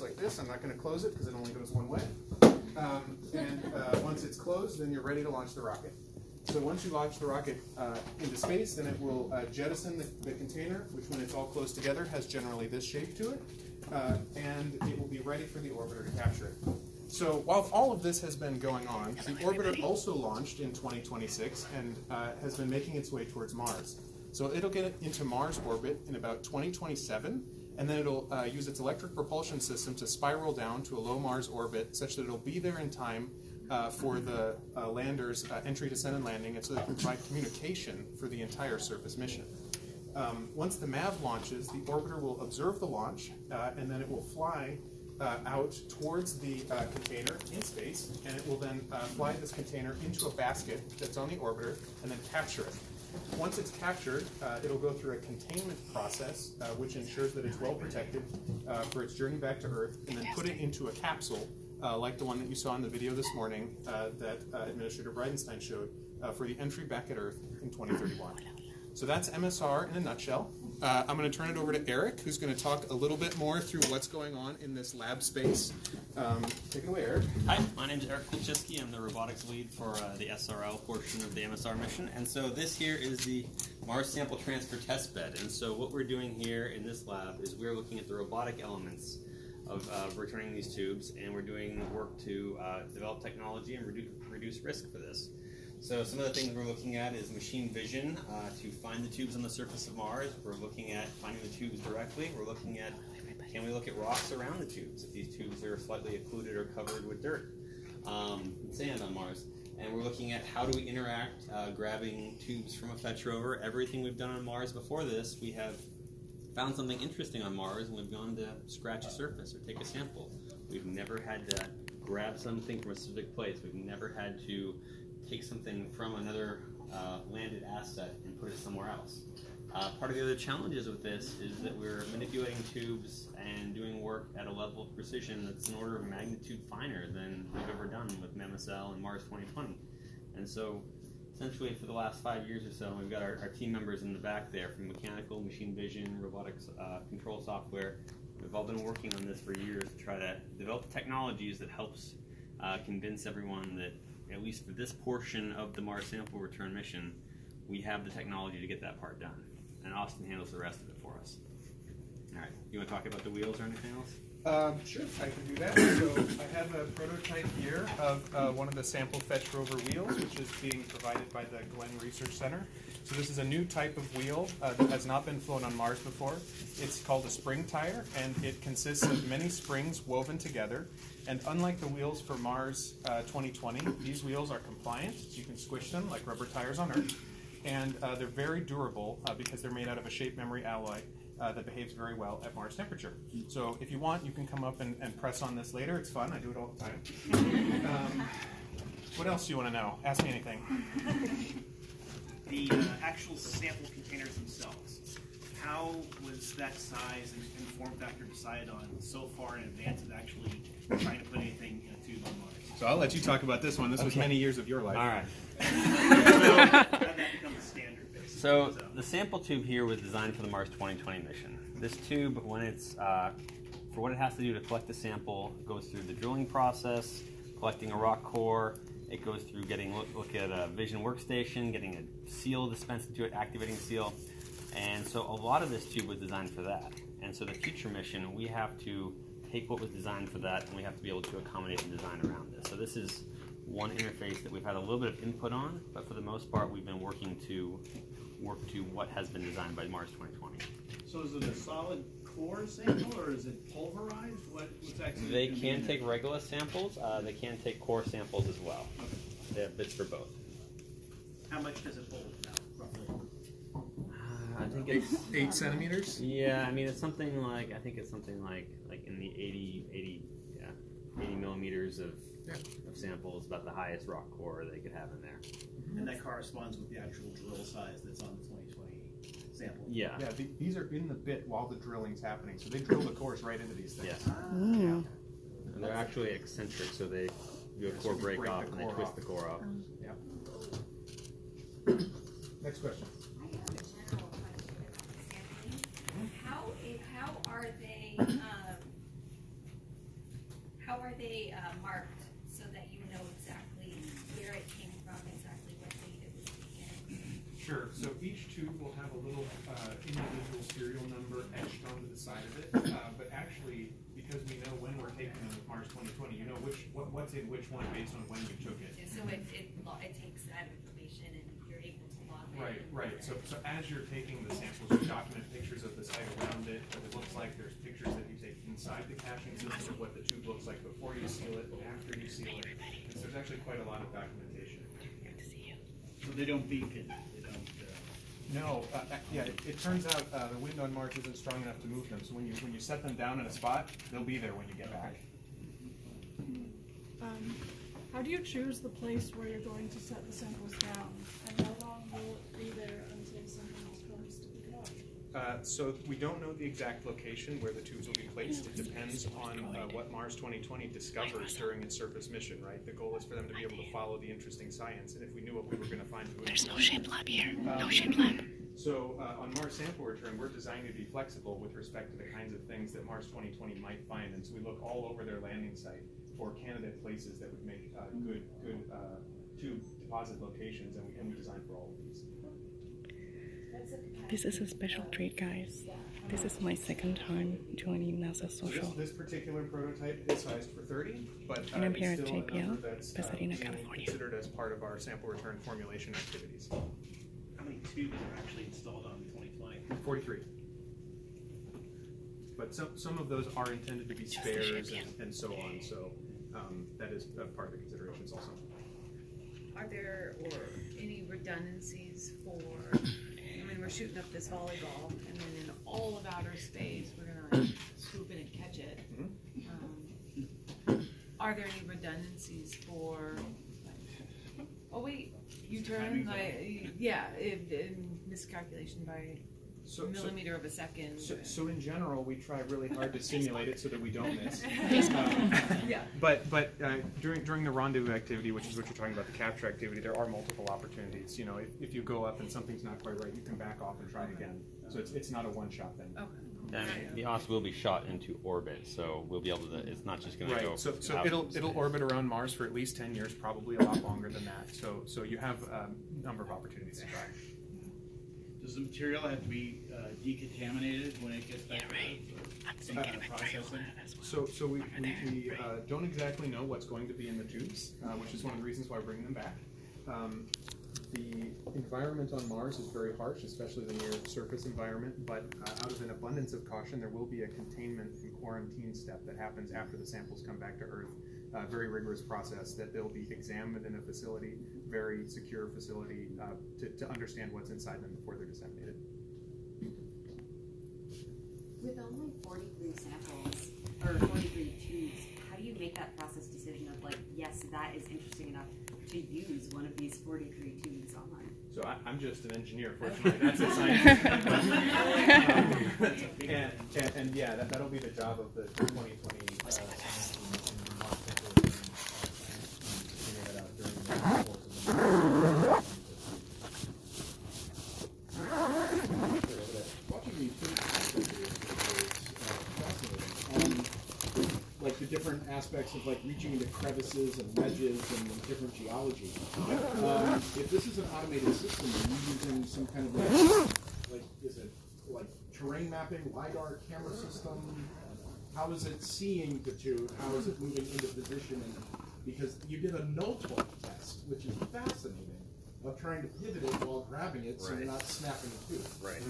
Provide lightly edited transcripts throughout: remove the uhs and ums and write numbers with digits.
like this. I'm not going to close it because it only goes one way. Once it's closed, then you're ready to launch the rocket. So once you launch the rocket into space, then it will jettison the container, which when it's all closed together has generally this shape to it, and it will be ready for the orbiter to capture it. So while all of this has been going on, the orbiter also launched in 2026 and has been making its way towards Mars. So it'll get into Mars orbit in about 2027, and then it'll use its electric propulsion system to spiral down to a low Mars orbit such that it'll be there in time for the lander's entry, descent, and landing, and so they can provide communication for the entire surface mission. Once the MAV launches, the orbiter will observe the launch, and then it will fly out towards the container in space, and it will then fly this container into a basket that's on the orbiter and then capture it. Once it's captured, it'll go through a containment process, which ensures that it's well protected for its journey back to Earth, and then put it into a capsule, like the one that you saw in the video this morning that Administrator Bridenstine showed, for the entry back at Earth in 2031. So that's MSR in a nutshell. I'm going to turn it over to Eric, who's going to talk a little bit more through what's going on in this lab space. Take it away, Eric. Hi, my name is Eric Kulczewski. I'm the robotics lead for the SRL portion of the MSR mission. And so this here is the Mars Sample Transfer Test Bed. And so what we're doing here in this lab is we're looking at the robotic elements of returning these tubes, and we're doing work to develop technology and reduce risk for this. So some of the things we're looking at is machine vision to find the tubes on the surface of Mars. We're looking at finding the tubes directly. We're looking at, can we look at rocks around the tubes if these tubes are slightly occluded or covered with dirt, sand on Mars. And we're looking at how do we interact grabbing tubes from a fetch rover. Everything we've done on Mars before this, we have found something interesting on Mars and we've gone to scratch a surface or take a sample. We've never had to grab something from a specific place. We've never had to take something from another landed asset and put it somewhere else. Part of the other challenges with this is that we're manipulating tubes and doing work at a level of precision that's an order of magnitude finer than we've ever done with MSL and Mars 2020. And so essentially for the last 5 years or so, we've got our team members in the back there from mechanical, machine vision, robotics control software. We've all been working on this for years to try to develop technologies that helps convince everyone that at least for this portion of the Mars sample return mission, we have the technology to get that part done. And Austin handles the rest of it for us. All right, you want to talk about the wheels or anything else? Sure, I can do that. So I have a prototype here of one of the sample fetch rover wheels, which is being provided by the Glenn Research Center. So this is a new type of wheel that has not been flown on Mars before. It's called a spring tire, and it consists of many springs woven together. And unlike the wheels for Mars 2020, these wheels are compliant. So you can squish them like rubber tires on Earth. And they're very durable because they're made out of a shape memory alloy that behaves very well at Mars temperature. So if you want, you can come up and press on this later. It's fun. I do it all the time. What else do you want to know? Ask me anything. The actual sample containers themselves, how was that size and form factor decided on so far in advance of actually trying to put anything in a tube on Mars? So I'll let you talk about this one. This was many years of your life. All right. How did that become the standard, basically? So the sample tube here was designed for the Mars 2020 mission. This tube, when it's for what it has to do to collect the sample, it goes through the drilling process, collecting a rock core. It goes through getting look at a vision workstation, getting a seal dispensed into it, activating the seal. And so a lot of this tube was designed for that. And so the future mission, we have to take what was designed for that and we have to be able to accommodate and design around this. So this is one interface that we've had a little bit of input on, but for the most part we've been working to what has been designed by Mars 2020. So is it a solid core sample or is it pulverized? What's actually They can take regular samples, they can take core samples as well. Okay. They have bits for both. How much does it hold now, roughly? I think it's 8 centimeters? Yeah, I mean it's something like in the 80 millimeters of samples, about the highest rock core they could have in there. And that corresponds with the actual drill size that's on the 2020 sample. Yeah. Yeah, these are in the bit while the drilling's happening. So they drill the cores right into these things. Yes. Yeah. And they're actually eccentric, so they do a core so you break break off the and they core twist off. the core off. Yeah. Next question. I have a general question about the sampling. How are they How are they marked so that you know exactly where it came from, exactly what date it was taken? Sure. So each tube will have a little individual serial number etched onto the side of it. But actually, because we know when we're taking them with Mars 2020, you know what's in which one based on when you took it. So it takes that information and you're able to log it. Right. So as you're taking the samples, you document pictures of the site around it, what it looks like. There's pictures that you take inside the caching system of what the tube looks like before you seal it and after you seal it. And so there's actually quite a lot of documentation. So they don't beacon. They don't. No, it turns out the wind on Mars isn't strong enough to move them. So when you set them down in a spot, they'll be there when you get back. How do you choose the place where you're going to set the samples down? And how long will it be there until someone else comes to pick it up? So we don't know the exact location where the tubes will be placed. It depends on what Mars 2020 discovers during its surface mission, right? The goal is for them to be able to follow the interesting science, and if we knew what we were going to find, There's no shape lab here. No shape lab. So on Mars sample return, we're designed to be flexible with respect to the kinds of things that Mars 2020 might find, and so we look all over their landing site for candidate places that would make good tube deposit locations, and we design for all of these. This is a special treat, guys. This is my second time joining NASA Social. This particular prototype is sized for 30, but And I'm here it's at still a JPL, number that's Pasadena, being California. considered as part of our sample return formulation activities. How many tubes are actually installed on 2020? 43. But some of those are intended to be spares and so on, so that is part of the considerations also. Are there any redundancies for, I mean, we're shooting up this volleyball, and then in all of outer space, we're gonna swoop in and catch it. Are there any redundancies for, oh wait, U-turn, miscalculation by millimeter of a second. So in general, we try really hard to simulate it so that we don't miss. Yeah. But during the rendezvous activity, which is what you're talking about, the capture activity, there are multiple opportunities. You know, if you go up and something's not quite right, you can back off and try again. So it's not a one-shot thing. Okay. And the OS will be shot into orbit, so we'll be able to. It's not just going to go. So out it'll orbit around Mars for at least 10 years, probably a lot longer than that. So you have a number of opportunities to try. Does the material have to be decontaminated when it gets back to some kind of processing? So we don't exactly know what's going to be in the tubes, which is one of the reasons why we're bringing them back. The environment on Mars is very harsh, especially the near-surface environment, but out of an abundance of caution, there will be a containment and quarantine step that happens after the samples come back to Earth. A very rigorous process that they'll be examined in a facility, very secure facility, to understand what's inside them before they're disseminated. With only 43 samples, or 43 tubes, how do you make that process decision of like, yes, that is interesting enough to use one of these 43 tubes on? So I'm just an engineer, fortunately. That's a scientist. And yeah, that'll be the job of the 2020 Watching these like the different aspects of like reaching into crevices and ledges and different geology. If this is an automated system, are you using some kind of like is it like terrain mapping, LiDAR camera system? How is it seeing the tube? How is it moving into position? And because you did a no-torque test, which is fascinating, of trying to pivot it while grabbing it so you're not snapping the tube. Right.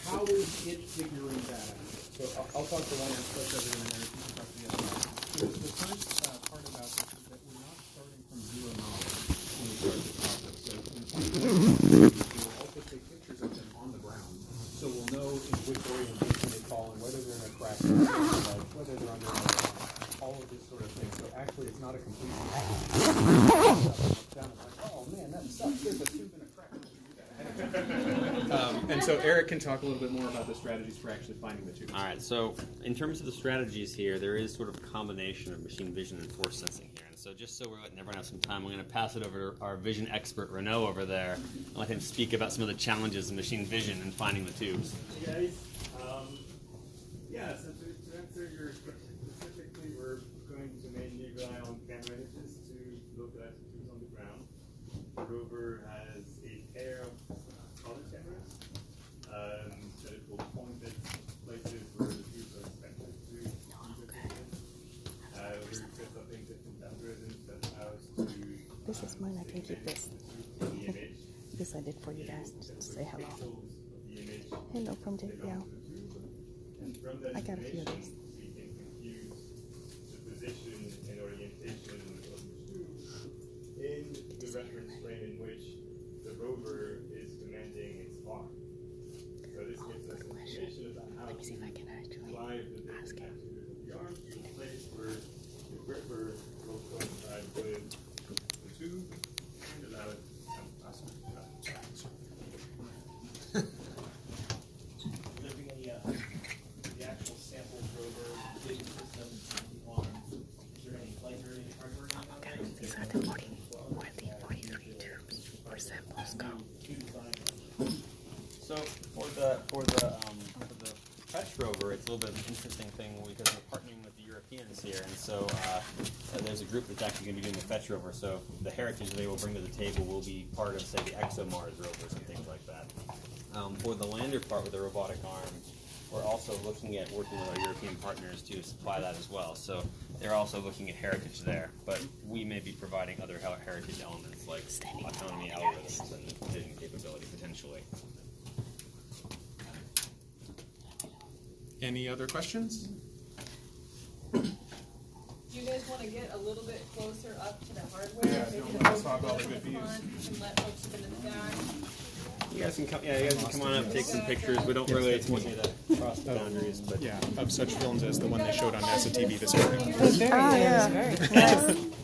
How is it figuring that out? So I'll talk to one aspect of it and then you can talk to the other. So the first part about this is that we're not starting from zero knowledge when we start this process. So in some cases, we'll also take pictures of them on the ground. So we'll know in which orientation they fall and whether they're in a crack, whether they're under all of this sort of thing. So actually it's not a complete oh man, that sucks. There's a tube in a crack. And so Eric can talk a little bit more about the strategies for actually finding the tubes. All right, so in terms of the strategies here, there is sort of a combination of machine vision and force sensing here. And so just so we're letting everyone have some time, I'm going to pass it over to our vision expert, Renaud, over there, and let him speak about some of the challenges of machine vision in finding the tubes. Hey guys, so to answer your question specifically, we're going this is mine. I can keep this. This I did for you guys, just to say hello. Hello from JPL. I got a few of these. The position and orientation of the tube in the reference frame in which the rover is commanding its arm. So this gives us information about how to drive the different actions of the arm to a place where the gripper will coincide with the tube and allow it to pass through. Will there be any, the actual sample rover vision system on, is there any library hardware on that? These are the 43 tubes where samples go. So for the Fetch rover, it's a little bit of an interesting thing because we're partnering with the Europeans here, and so there's a group that's actually going to be doing the Fetch rover. So the heritage they will bring to the table will be part of, say, the ExoMars rovers and things like that. For the lander part with the robotic arm, we're also looking at working with our European partners to supply that as well. So they're also looking at heritage there, but we may be providing other heritage elements like autonomy algorithms and vision capability potentially. Any other questions? Do you guys want to get a little bit closer up to the hardware? Yeah, Maybe no, the let's folks talk about in the the views. front and let folks sit in the back. You guys can come. Yeah, you guys can come on up, take some pictures. We don't really want you to cross the boundaries, but Yeah, of such films as the one they showed on NASA TV this morning.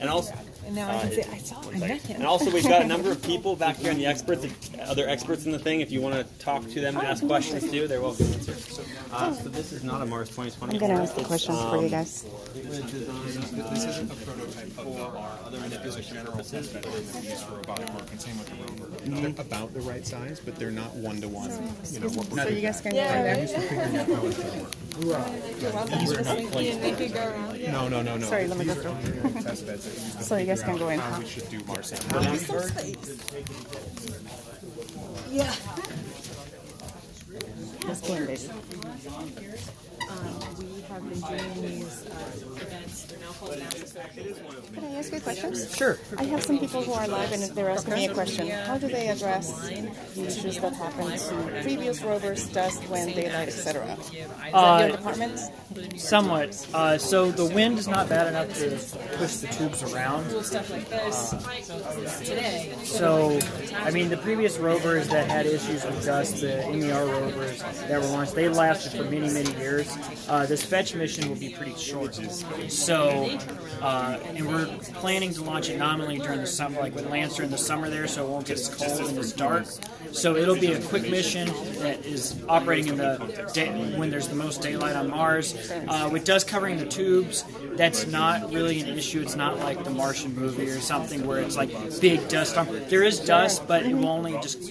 and also. And now I can say, I saw him, I met him. And also, we've got a number of people back here on the experts, other experts in the thing. If you want to talk to them and ask questions too, they're welcome to answer. So this is not a Mars 2020. I'm going to ask the questions for you guys. This isn't a prototype of our other manipulation general test bed that we use for robotic work, and same with the rover. They're about the right size, but they're not one-to-one. You know, what we're So you guys can go in there. No. Sorry, let me go through. Test beds that use So you guys can go in. how we should do Mars sampling. Let's go in, baby. We have been doing these events. They're now called NASA. Can I ask you a question? Sure. I have some people who are live and they're asking me a question. How do they address the issues that happen to previous rovers, dust, wind, daylight, etc.? Is that your department? Somewhat. So the wind is not bad enough to push the tubes around. Cool stuff like this today. So, I mean, the previous rovers that had issues with dust, the MER rovers that were launched, they lasted for many, many years. This fetch mission will be pretty short. So, and we're planning to launch it nominally during the summer, like with Lancer in the summer there, so it won't get as cold and as dark. So it'll be a quick mission that is operating in the when there's the most daylight on Mars. With dust covering the tubes, that's not really an issue. It's not like the Martian movie or something where it's like big dust storm. There is dust, but it will only just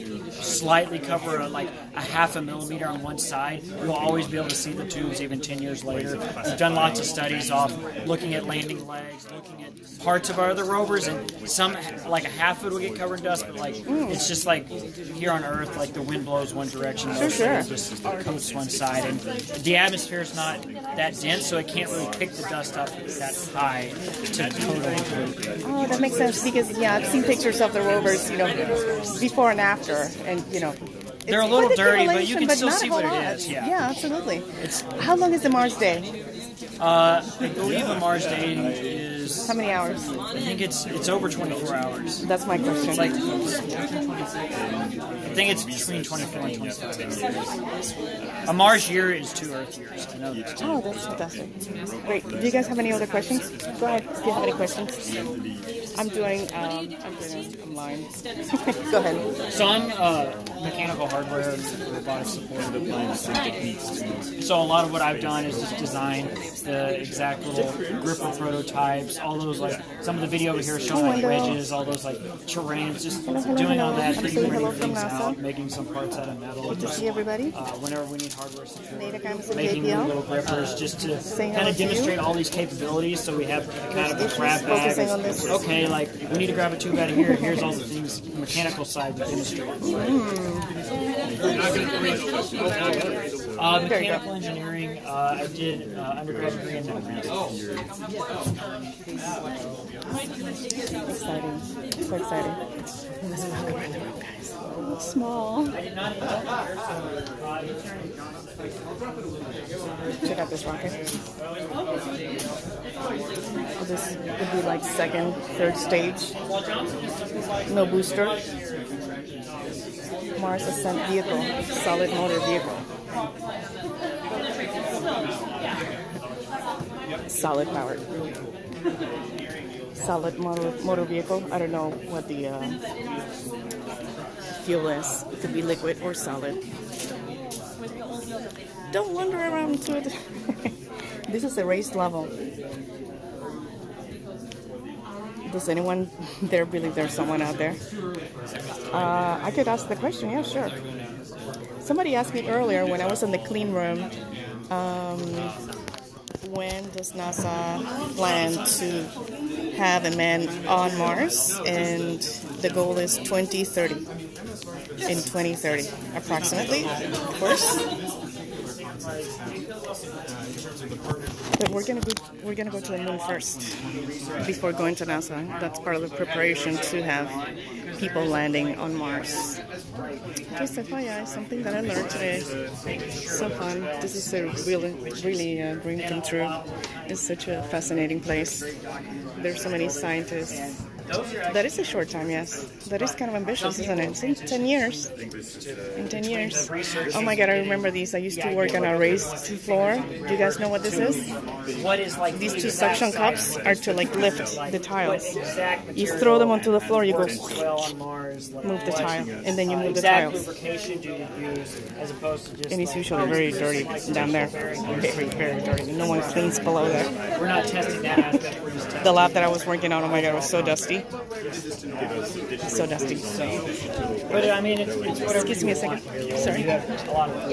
slightly cover like a half a millimeter on one side. You'll always be able to see the tubes even 10 years later. We've done lots of studies off looking at landing legs, looking at parts of our other rovers, and some, like a half of it will get covered in dust, but like it's just like here on Earth, like the wind blows one direction, it just coats one side, and the atmosphere is not that dense, so it can't really pick the dust up that high to totally. Oh, that makes sense because, yeah, I've seen pictures of the rovers, you know, before and after, and, you know, They're a little dirty, but you can still see what it is. Yeah. Yeah, absolutely. How long is the Mars day? I believe a Mars day is. How many hours? I think it's over 24 hours. That's my question. It's like I think it's between 24 and 25 hours. A Mars year is 2 Earth years. I know that. Oh, that's fantastic. Great. Do you guys have any other questions? Go ahead. Do you have any questions? I'm doing online. Go ahead. So I'm mechanical hardware and robotic support. So a lot of what I've done is just design the exact little gripper prototypes, all those like some of the video over here showing like wedges, all those like terrains, just doing all that, I'm saying hello from things NASA. out, making some parts out of metal. Good to see everybody. Whenever we need hardware support, JPL. making new little grippers just to Saying kind hello of to you. demonstrate all these capabilities. So we have kind of a grab Focusing on bag. this. Okay, like we need to grab a tube out of here. Here's all the things, the mechanical side to demonstrate. There you go. Mechanical engineering. I did undergrad degree in mathematics. Exciting. So exciting. Small. Check out this rocket. So this would be like second, third stage. No booster. Mars ascent vehicle. Solid motor vehicle. Solid powered. Solid motor vehicle. I don't know what the fuel is. It could be liquid or solid. Don't wander around to it. This is a raised level. Does anyone there believe there's someone out there? I could ask the question. Yeah, sure. Somebody asked me earlier when I was in the clean room, when does NASA plan to have a man on Mars? And the goal is 2030. In 2030, approximately, of course. But we're gonna go to the moon first before going to NASA. That's part of the preparation to have people landing on Mars. Just FYI, something that I learned today. So fun. This is a really dream come true. It's such a fascinating place. There's so many scientists. That is a short time, yes. That is kind of ambitious, isn't it? It's in 10 years. In 10 years. Oh my God, I remember these. I used to work on a raised floor. Do you guys know what this is? What is like these two suction cups are to like lift the tiles. You throw them onto the floor, you go move the tile, and then you move the tiles. Lubrication do you use as opposed to just? And it's usually very dirty down there. Very dirty. No one cleans below there. We're not testing that aspect. We're just testing. The lab that I was working on, oh my God, it was so dusty. So dusty. But I mean, it's whatever. Excuse me a second. Sorry. You have a lot of.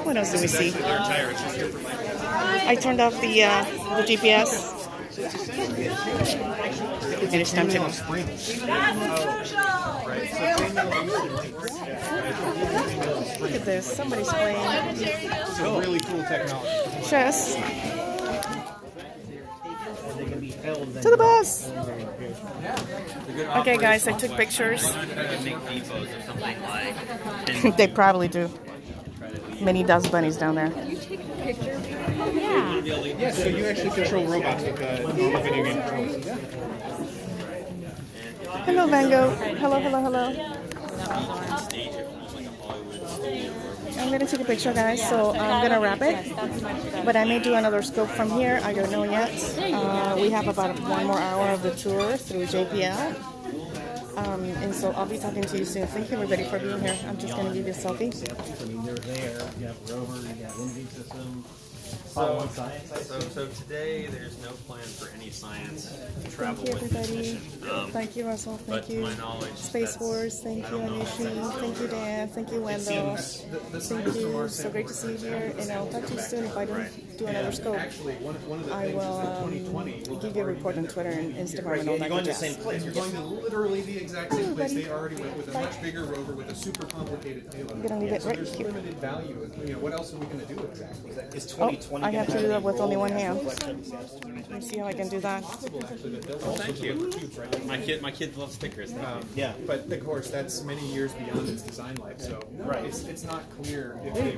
What else do we see? I turned off the GPS. And it's time to go. Look at this. Somebody's playing. This is really cool technology. Chess. To the bus! Okay, guys, I took pictures. They probably do. Many dust bunnies down there. Yeah. Yeah, so you actually control robots with video game controls. Yeah. Hello, Vango. Hello. I'm going to take a picture, guys, so I'm going to wrap it. But I may do another scope from here. I don't know yet. We have about 1 more hour of the tour through JPL. And so I'll be talking to you soon. Thank you, everybody, for being here. I'm just going to give you a selfie. I mean, they're there. You have rover, you got imaging system. So today there's no plan for any science travel with this mission. Thank you, Russell. Thank you. To my knowledge, Space Force. Thank you, Anishi. Thank you, Dan. Thank you, Wendell. Thank you. So great to see you here. And I'll talk to you soon if I don't do another scope. I will give you a report on Twitter and Instagram and all that. You're going to the same place. You're going to literally the exact same place they already went with a much bigger rover with a super complicated payload. I'm gonna leave it right there's here. Limited value. What else are we going to do exactly? Is 2020 I have to do that with only one hand. Let me see how I can do that. Thank you. My kids love stickers. Yeah, but of course that's many years beyond its design life, so it's not clear if they